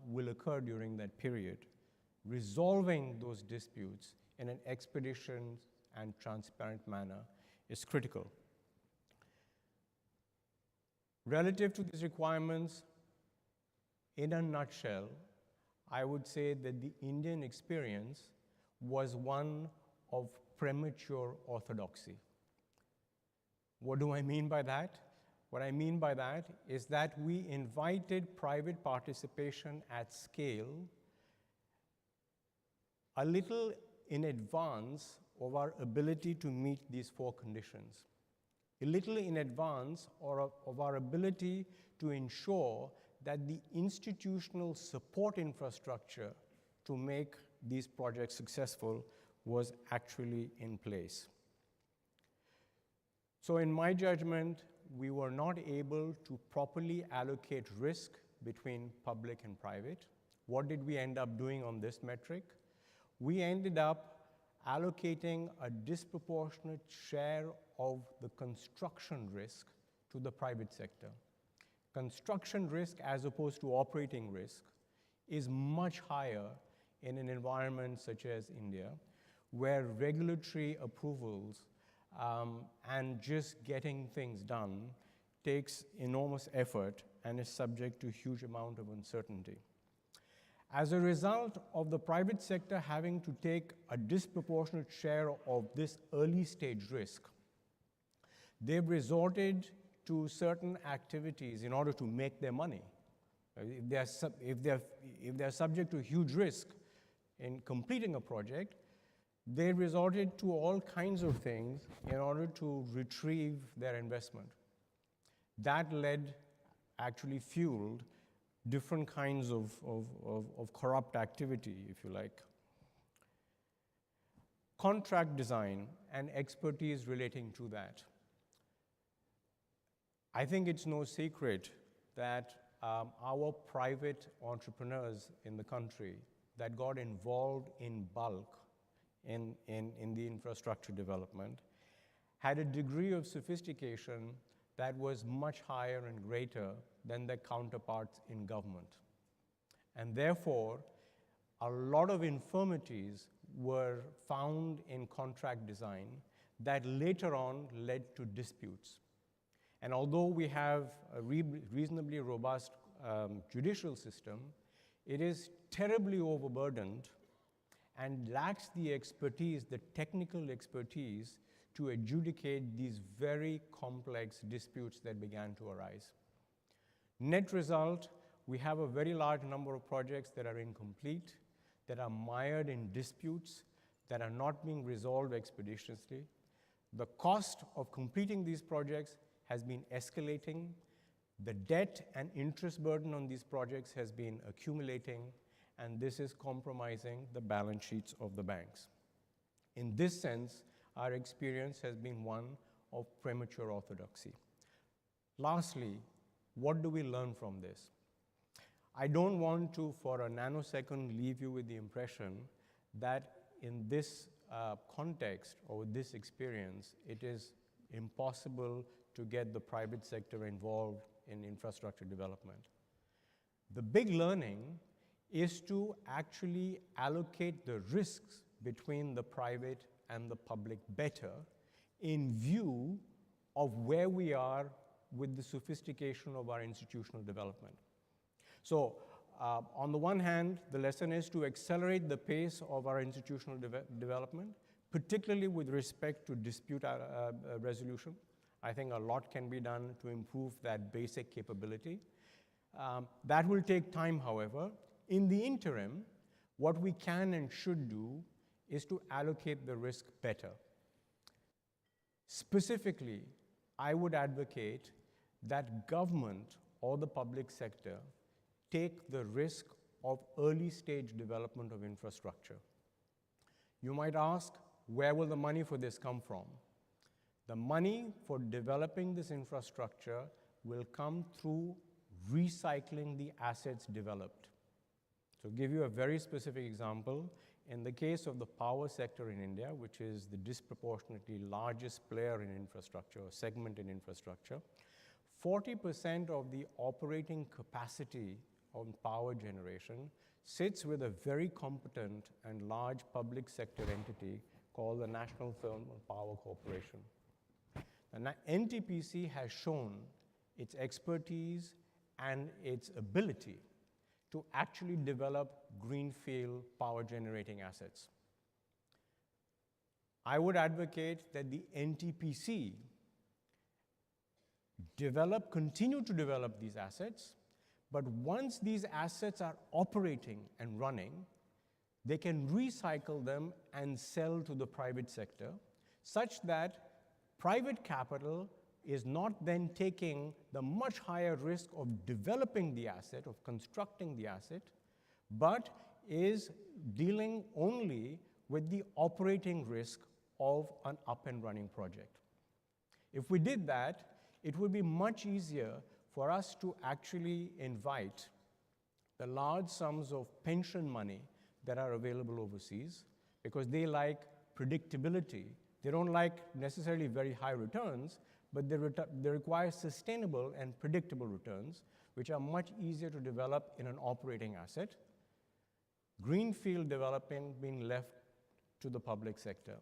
will occur during that period. Resolving those disputes in an expeditious and transparent manner is critical. Relative to these requirements, in a nutshell, I would say that the Indian experience was one of premature orthodoxy. What do I mean by that? What I mean by that is that we invited private participation at scale a little in advance of our ability to meet these 4 conditions. A little in advance of our ability to ensure that the institutional support infrastructure to make these projects successful was actually in place. So in my judgment, we were not able to properly allocate risk between public and private. What did we end up doing on this metric? We ended up allocating a disproportionate share of the construction risk to the private sector. Construction risk, as opposed to operating risk, is much higher in an environment such as India, where regulatory approvals and just getting things done takes enormous effort and is subject to a huge amount of uncertainty. As a result of the private sector having to take a disproportionate share of this early stage risk, they've resorted to certain activities in order to make their money. If they're subject to huge risk in completing a project, they resorted to all kinds of things in order to retrieve their investment. That actually fueled different kinds of corrupt activity, if you like. Contract design and expertise relating to that. I think it's no secret that our private entrepreneurs in the country that got involved in bulk in the infrastructure development had a degree of sophistication that was much higher and greater than their counterparts in government. And therefore, a lot of infirmities were found in contract design that later on led to disputes. And although we have a reasonably robust judicial system, it is terribly overburdened and lacks the expertise, the technical expertise, to adjudicate these very complex disputes that began to arise. Net result, we have a very large number of projects that are incomplete, that are mired in disputes, that are not being resolved expeditiously. The cost of completing these projects has been escalating. The debt and interest burden on these projects has been accumulating, and this is compromising the balance sheets of the banks. In this sense, our experience has been one of premature orthodoxy. Lastly, what do we learn from this? I don't want to, for a nanosecond, leave you with the impression that in this context or this experience, it is impossible to get the private sector involved in infrastructure development. The big learning is to actually allocate the risks between the private and the public better in view of where we are with the sophistication of our institutional development. So, on the one hand, the lesson is to accelerate the pace of our institutional development, particularly with respect to dispute resolution. I think a lot can be done to improve that basic capability. That will take time, however. In the interim, what we can and should do is to allocate the risk better. Specifically, I would advocate that government or the public sector take the risk of early stage development of infrastructure. You might ask, where will the money for this come from? The money for developing this infrastructure will come through recycling the assets developed. So give you a very specific example. In the case of the power sector in India, which is the disproportionately largest player in infrastructure, or segment in infrastructure, 40% of the operating capacity on power generation sits with a very competent and large public sector entity called the National Thermal Power Corporation. The NTPC has shown its expertise and its ability to actually develop greenfield power generating assets. I would advocate that the NTPC continue to develop these assets, but once these assets are operating and running, they can recycle them and sell to the private sector, such that private capital is not then taking the much higher risk of developing the asset, of constructing the asset, but is dealing only with the operating risk of an up and running project. If we did that, it would be much easier for us to actually invite the large sums of pension money that are available overseas, because they like predictability. They don't like necessarily very high returns, but they require sustainable and predictable returns, which are much easier to develop in an operating asset. Greenfield development being left to the public sector.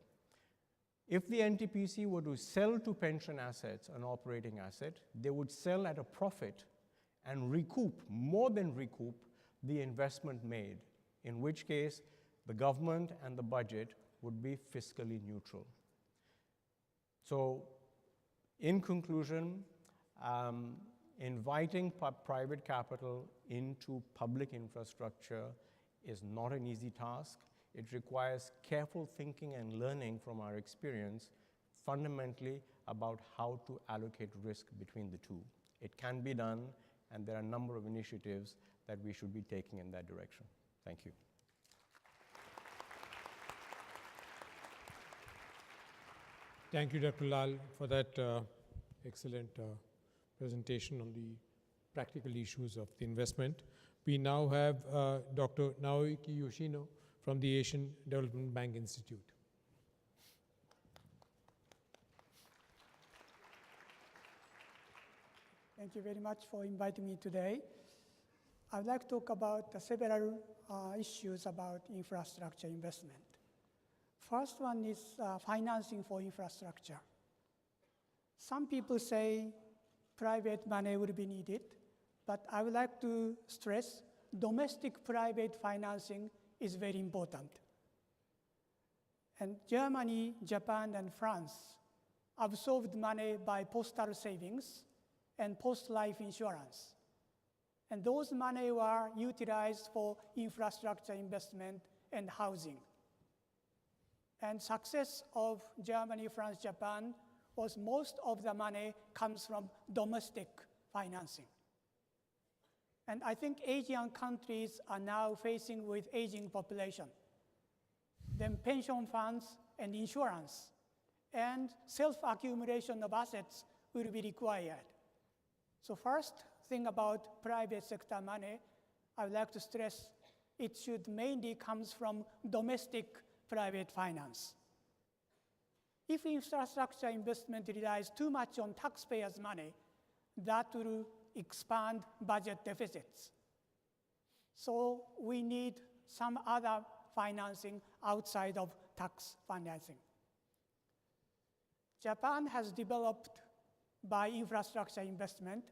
If the NTPC were to sell to pension assets an operating asset, they would sell at a profit and recoup, more than recoup, the investment made, in which case the government and the budget would be fiscally neutral. So, in conclusion, inviting private capital into public infrastructure is not an easy task. It requires careful thinking and learning from our experience, fundamentally about how to allocate risk between the two. It can be done, and there are a number of initiatives that we should be taking in that direction. Thank you. Thank you, Dr. Lal, for that excellent presentation on the practical issues of the investment. We now have Dr. Naoki Yoshino from the Asian Development Bank Institute. Thank you very much for inviting me today. I would like to talk about several issues about infrastructure investment. First one is financing for infrastructure. Some people say private money will be needed, but I would like to stress domestic private financing is very important. And Germany, Japan, and France absorbed money by postal savings and post-life insurance. And those money were utilized for infrastructure investment and housing. And success of Germany, France, Japan was most of the money comes from domestic financing. And I think Asian countries are now facing with aging population. Then pension funds and insurance and self-accumulation of assets will be required. So first thing about private sector money, I would like to stress it should mainly comes from domestic private finance. If infrastructure investment relies too much on taxpayers' money, that will expand budget deficits. So we need some other financing outside of tax financing. Japan has developed by infrastructure investment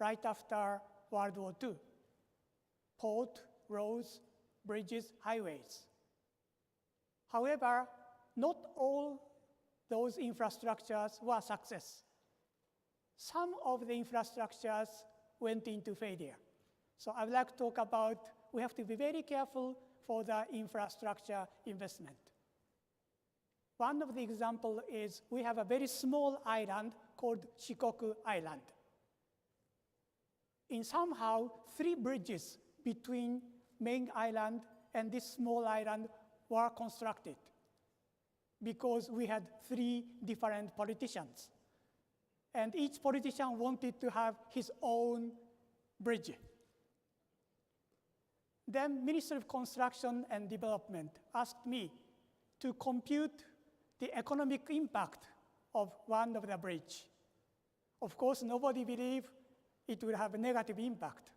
right after World War II. Port, roads, bridges, highways. However, not all those infrastructures were success. Some of the infrastructures went into failure. So I would like to talk about, we have to be very careful for the infrastructure investment. One of the examples is we have a very small island called Shikoku Island. In somehow, 3 bridges between main island and this small island were constructed because we had 3 different politicians. And each politician wanted to have his own bridge. Then Ministry of Construction and Development asked me to compute the economic impact of one of the bridge. Of course, nobody believed it would have a negative impact.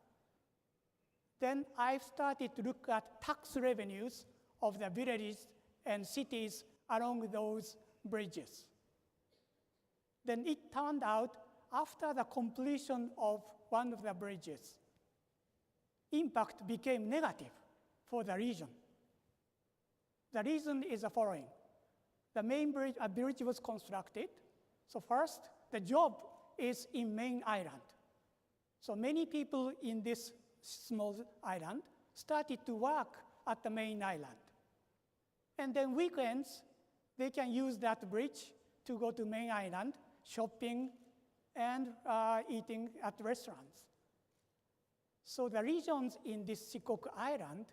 Then I started to look at tax revenues of the villages and cities along those bridges. Then it turned out after the completion of one of the bridges, impact became negative for the region. The reason is the following. The main bridge, a bridge was constructed. So first, the job is in main island. So many people in this small island started to work at the main island. And then weekends, they can use that bridge to go to main island, shopping, and eating at restaurants. So the regions in this Shikoku Island,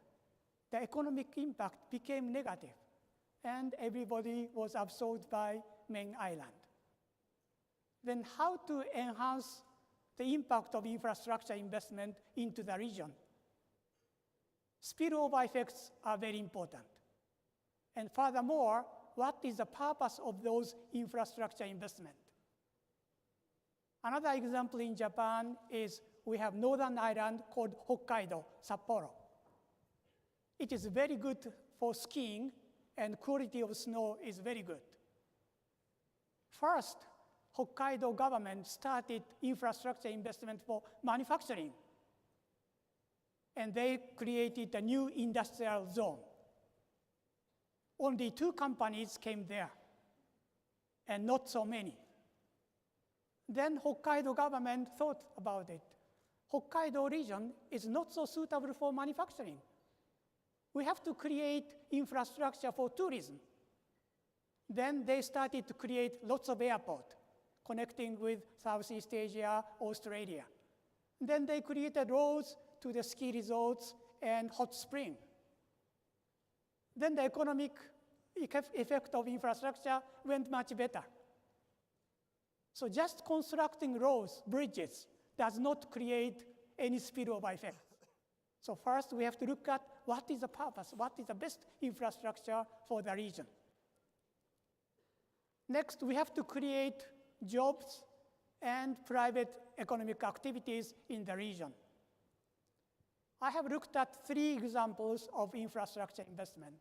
the economic impact became negative, and everybody was absorbed by main island. Then how to enhance the impact of infrastructure investment into the region? Spillover effects are very important. And furthermore, what is the purpose of those infrastructure investment? Another example in Japan is we have northern island called Hokkaido, Sapporo. It is very good for skiing, and quality of snow is very good. First, Hokkaido government started infrastructure investment for manufacturing. And they created a new industrial zone. Only 2 companies came there, and not so many. Then Hokkaido government thought about it. Hokkaido region is not so suitable for manufacturing. We have to create infrastructure for tourism. Then they started to create lots of airports connecting with Southeast Asia, Australia. Then they created roads to the ski resorts and hot spring. Then the economic effect of infrastructure went much better. So just constructing roads, bridges, does not create any spillover effect. So first we have to look at what is the purpose, what is the best infrastructure for the region. Next, we have to create jobs and private economic activities in the region. I have looked at 3 examples of infrastructure investment.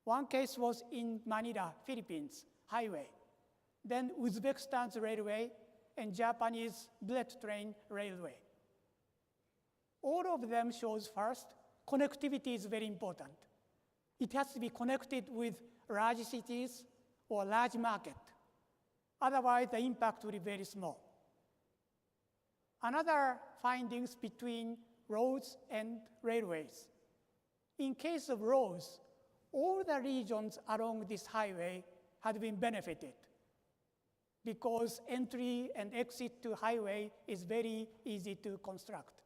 One case was in Manila, Philippines, highway. Then Uzbekistan's railway and Japanese bullet train railway. All of them shows first, connectivity is very important. It has to be connected with large cities or large market. Otherwise, the impact will be very small. Another findings between roads and railways. In case of roads, all the regions along this highway had been benefited because entry and exit to highway is very easy to construct.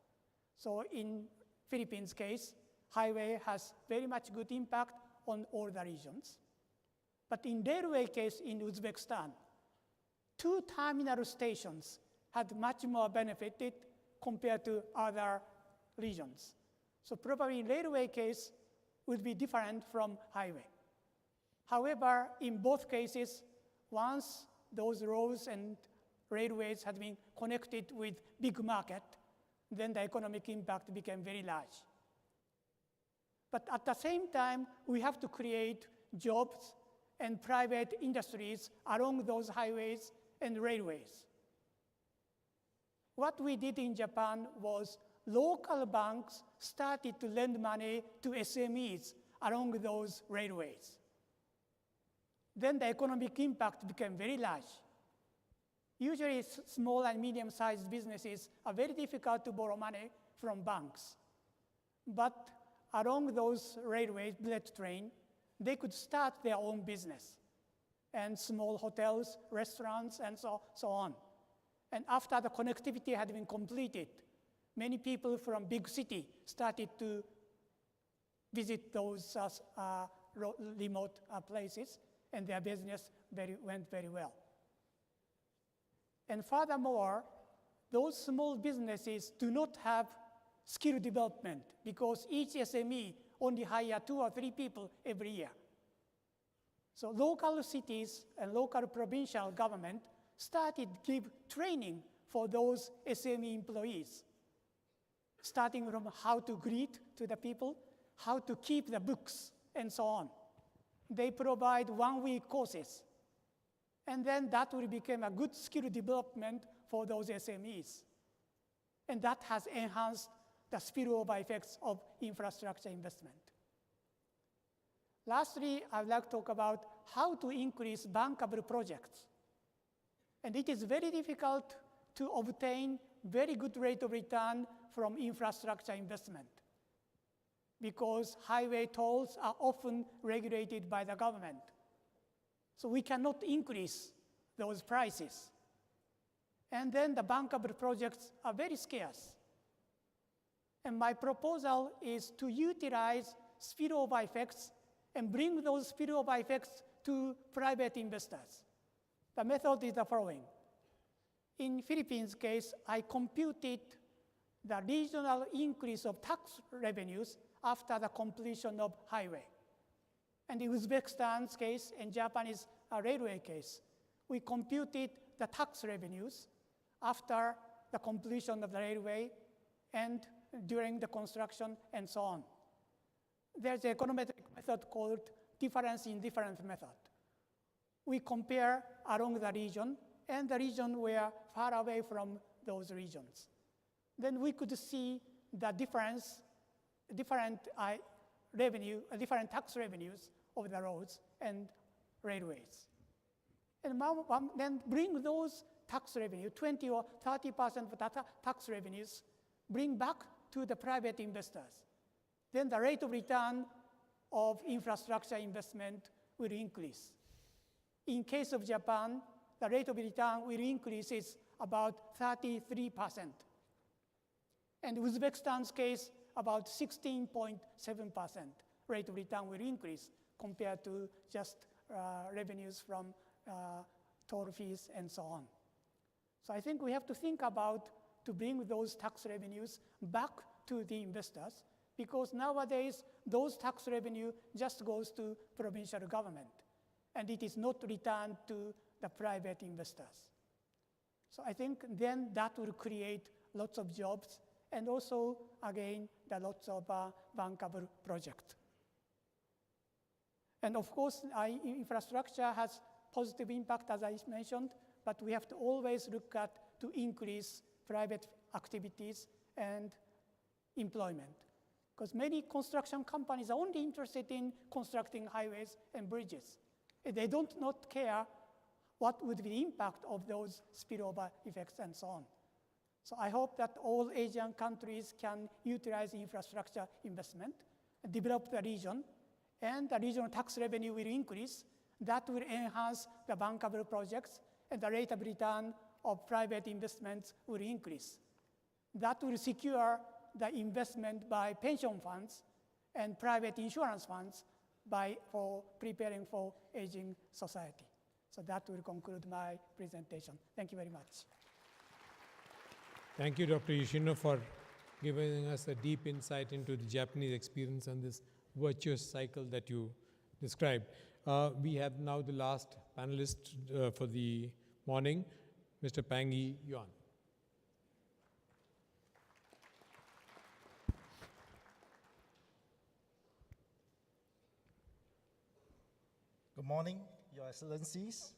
So in Philippines case, highway has very much good impact on all the regions. But in railway case in Uzbekistan, 2 terminal stations had much more benefited compared to other regions. So probably railway case would be different from highway. However, in both cases, once those roads and railways had been connected with big market, then the economic impact became very large. But at the same time, we have to create jobs and private industries along those highways and railways. What we did in Japan was local banks started to lend money to SMEs along those railways. Then the economic impact became very large. Usually, small and medium-sized businesses are very difficult to borrow money from banks. But along those railways, bullet train, they could start their own business, and small hotels, restaurants, and so on. And after the connectivity had been completed, many people from big city started to visit those remote places, and their business went very well. And furthermore, those small businesses do not have skill development because each SME only hire 2 or 3 people every year. So local cities and local provincial government started to give training for those SME employees, starting from how to greet to the people, how to keep the books, and so on. They provide 1-week courses. And then that will become a good skill development for those SMEs. And that has enhanced the spillover effects of infrastructure investment. Lastly, I would like to talk about how to increase bankable projects. And it is very difficult to obtain very good rate of return from infrastructure investment because highway tolls are often regulated by the government. So we cannot increase those prices. And then the bankable projects are very scarce. And my proposal is to utilize spillover effects and bring those spillover effects to private investors. The method is the following. In Philippines case, I computed the regional increase of tax revenues after the completion of highway. And in Uzbekistan's case and Japanese railway case, we computed the tax revenues after the completion of the railway and during the construction and so on. There's an econometric method called difference in difference method. We compare along the region and the region were far away from those regions. Then we could see the different tax revenues of the roads and railways. And then bring those tax revenue, 20 or 30% of the tax revenues, bring back to the private investors. Then the rate of return of infrastructure investment will increase. In case of Japan, the rate of return will increase is about 33%. And Uzbekistan's case, about 16.7% rate of return will increase compared to just revenues from toll fees and so on. So I think we have to think about to bring those tax revenues back to the investors because nowadays those tax revenue just goes to provincial government and it is not returned to the private investors. So I think then that will create lots of jobs and also, again, the lots of bankable projects. And of course, infrastructure has positive impact, as I mentioned, but we have to always look at to increase private activities and employment. Because many construction companies are only interested in constructing highways and bridges. They don't not care what would be the impact of those spillover effects and so on. So I hope that all Asian countries can utilize infrastructure investment, develop the region, and the regional tax revenue will increase. That will enhance the bankable projects, and the rate of return of private investments will increase. That will secure the investment by pension funds and private insurance funds for preparing for aging society. So that will conclude my presentation. Thank you very much. Thank you, Dr. Yoshino, for giving us a deep insight into the Japanese experience and this virtuous cycle that you described. We have now the last panelist for the morning, Mr. Pang-Yi Yuan. Good morning, Your Excellencies,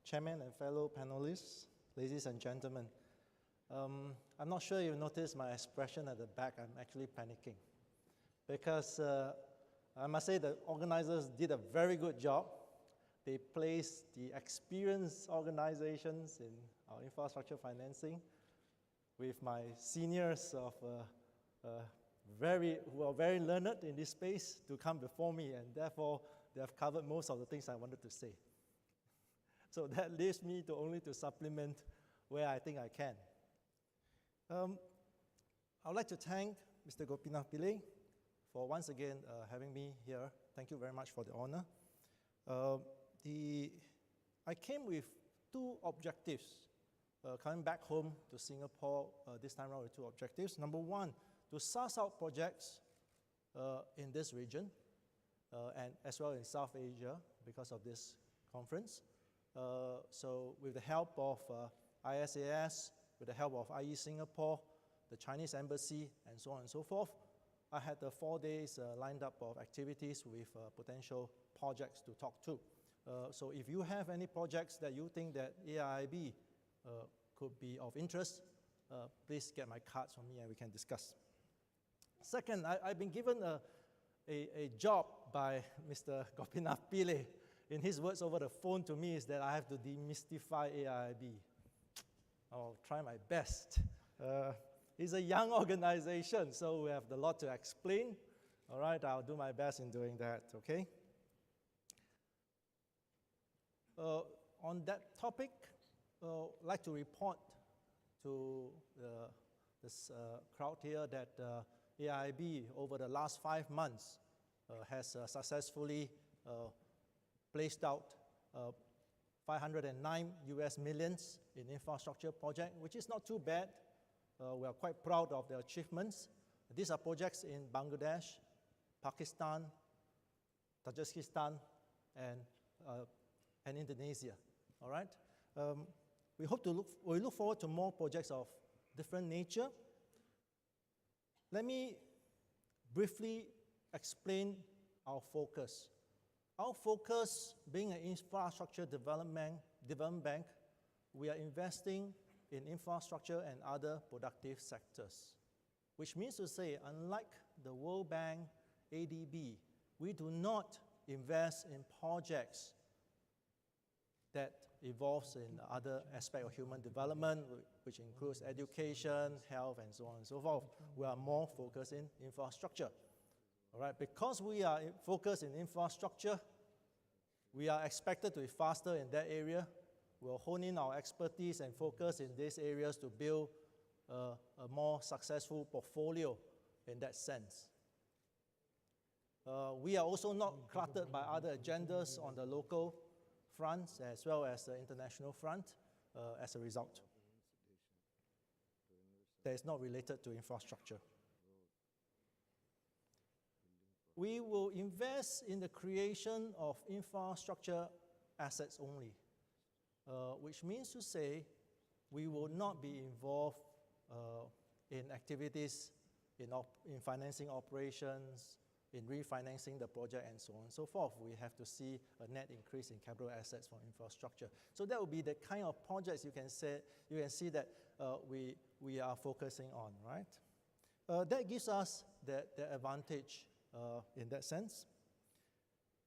Chairman and fellow panelists, ladies and gentlemen. I'm not sure you noticed my expression at the back. I'm actually panicking because I must say the organizers did a very good job. They placed the experienced organizations in our infrastructure financing with my seniors who are very learned in this space to come before me, and therefore they have covered most of the things I wanted to say. So that leaves me only to supplement where I think I can. I would like to thank Mr. Gopinath Pillai for once again having me here. Thank you very much for the honor. I came with two objectives. Coming back home to Singapore this time around with two objectives. Number one, to suss out projects in this region and as well in South Asia because of this conference. So with the help of ISAS, with the help of IE Singapore, the Chinese Embassy, and so on and so forth, I had 4 days lined up of activities with potential projects to talk to. So if you have any projects that you think that AIIB could be of interest, please get my cards from me and we can discuss. Second, I've been given a job by Mr. Gopinath Pillai. In his words over the phone to me is that I have to demystify AIIB. I'll try my best. It's a young organization, so we have a lot to explain. All right, I'll do my best in doing that, okay? On that topic, I'd like to report to this crowd here that AIIB over the last 5 months has successfully placed out 509 US millions in infrastructure project, which is not too bad. We are quite proud of the achievements. These are projects in Bangladesh, Pakistan, Tajikistan, and Indonesia. All right. We look forward to more projects of different nature. Let me briefly explain our focus. Our focus, being an infrastructure development bank, we are investing in infrastructure and other productive sectors, which means to say, unlike the World Bank, ADB, we do not invest in projects that evolves in other aspects of human development, which includes education, health, and so on and so forth. We are more focused in infrastructure. All right, because we are focused in infrastructure, we are expected to be faster in that area. We'll hone in our expertise and focus in these areas to build a more successful portfolio in that sense. We are also not cluttered by other agendas on the local fronts as well as the international front as a result. That is not related to infrastructure. We will invest in the creation of infrastructure assets only, which means to say we will not be involved in activities in financing operations, in refinancing the project, and so on and so forth. We have to see a net increase in capital assets for infrastructure. So that will be the kind of projects you can see that we are focusing on, right? That gives us the advantage in that sense.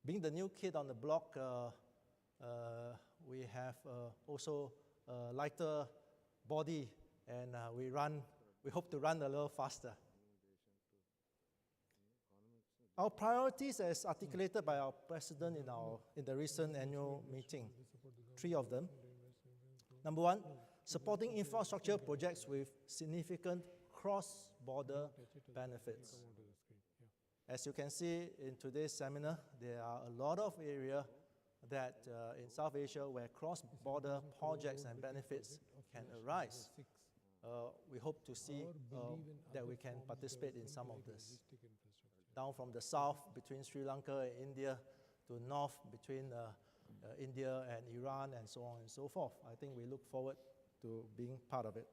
Being the new kid on the block, we have also a lighter body, and we hope to run a little faster. Our priorities, as articulated by our president in the recent annual meeting, 3 of them. Number 1, supporting infrastructure projects with significant cross-border benefits. As you can see in today's seminar, there are a lot of areas that in South Asia where cross-border projects and benefits can arise. We hope to see that we can participate in some of this. Down from the south between Sri Lanka and India to north between India and Iran and so on and so forth. I think we look forward to being part of it.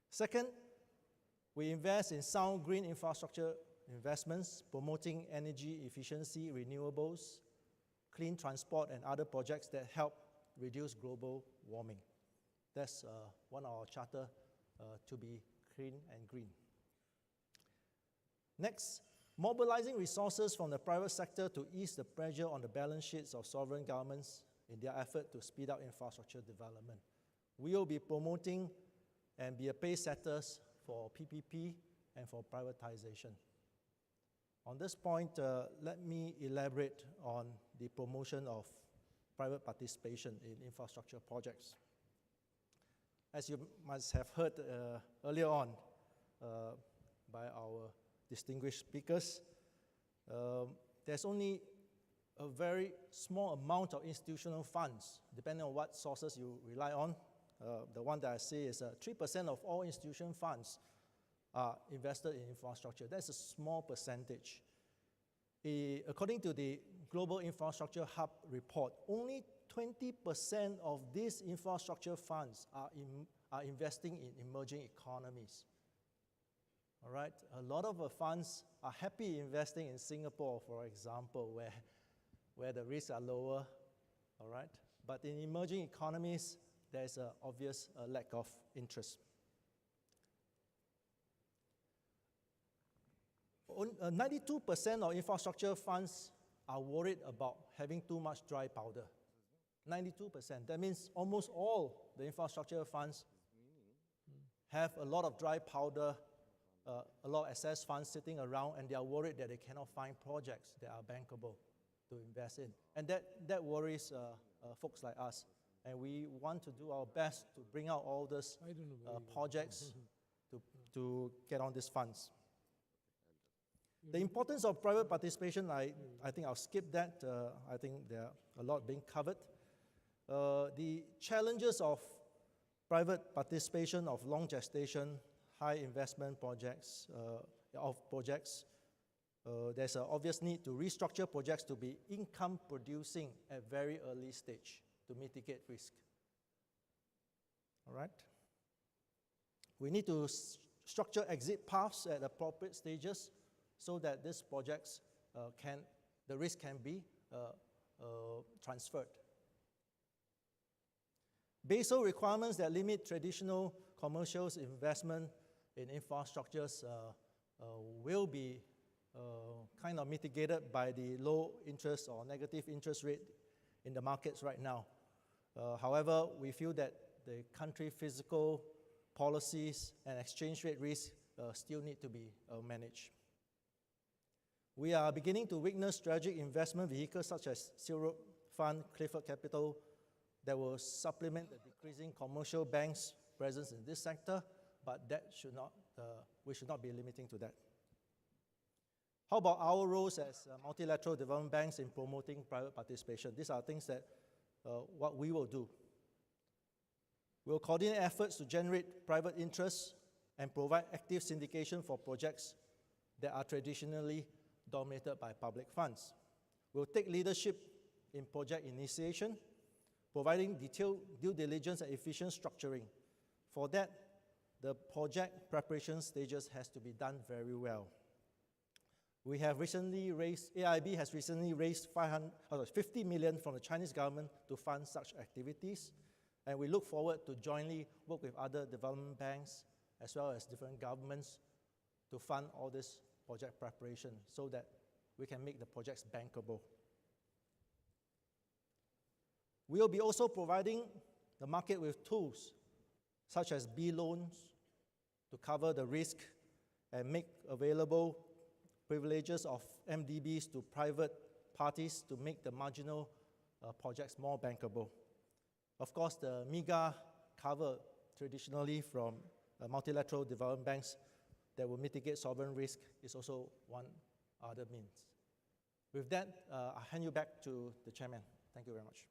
Second, we invest in sound green infrastructure investments, promoting energy efficiency, renewables, clean transport, and other projects that help reduce global warming. That's one of our charter to be clean and green. Next, mobilizing resources from the private sector to ease the pressure on the balance sheets of sovereign governments in their effort to speed up infrastructure development. We will be promoting and be a pace setters for PPP and for privatization. On this point, let me elaborate on the promotion of private participation in infrastructure projects. As you must have heard earlier on by our distinguished speakers, there's only a very small amount of institutional funds, depending on what sources you rely on. The one that I say is 3% of all institutional funds are invested in infrastructure. That's a small percentage. According to the Global Infrastructure Hub report, only 20% of these infrastructure funds are investing in emerging economies. All right, a lot of the funds are happy investing in Singapore, for example, where the risks are lower. All right, but in emerging economies, there's an obvious lack of interest. 92% of infrastructure funds are worried about having too much dry powder. 92%. That means almost all the infrastructure funds have a lot of dry powder, a lot of excess funds sitting around, and they are worried that they cannot find projects that are bankable to invest in. And that worries folks like us. And we want to do our best to bring out all these projects to get on these funds. The importance of private participation, I think I'll skip that. I think there are a lot being covered. The challenges of private participation of long gestation, high investment projects, there's an obvious need to restructure projects to be income producing at very early stage to mitigate risk. All right? We need to structure exit paths at appropriate stages so that these projects the risk can be transferred. Basal requirements that limit traditional commercial investment in infrastructures will be kind of mitigated by the low interest or negative interest rate in the markets right now. However, we feel that the country fiscal policies and exchange rate risks still need to be managed. We are beginning to witness strategic investment vehicles such as Silk Fund, Clifford Capital, that will supplement the decreasing commercial banks' presence in this sector, but that should not, we should not be limiting to that. How about our roles as multilateral development banks in promoting private participation? These are things that what we will do. We'll coordinate efforts to generate private interest and provide active syndication for projects that are traditionally dominated by public funds. We'll take leadership in project initiation, providing detailed due diligence and efficient structuring. For that, the project preparation stages has to be done very well. We have recently raised, AIB has recently raised 50 million from the Chinese government to fund such activities, and we look forward to jointly work with other development banks as well as different governments to fund all this project preparation so that we can make the projects bankable. We will be also providing the market with tools such as B loans to cover the risk and make available privileges of MDBs to private parties to make the marginal projects more bankable. Of course, the MIGA cover traditionally from multilateral development banks, that will mitigate sovereign risk is also one other means. With that, I'll hand you back to the chairman. Thank you very much.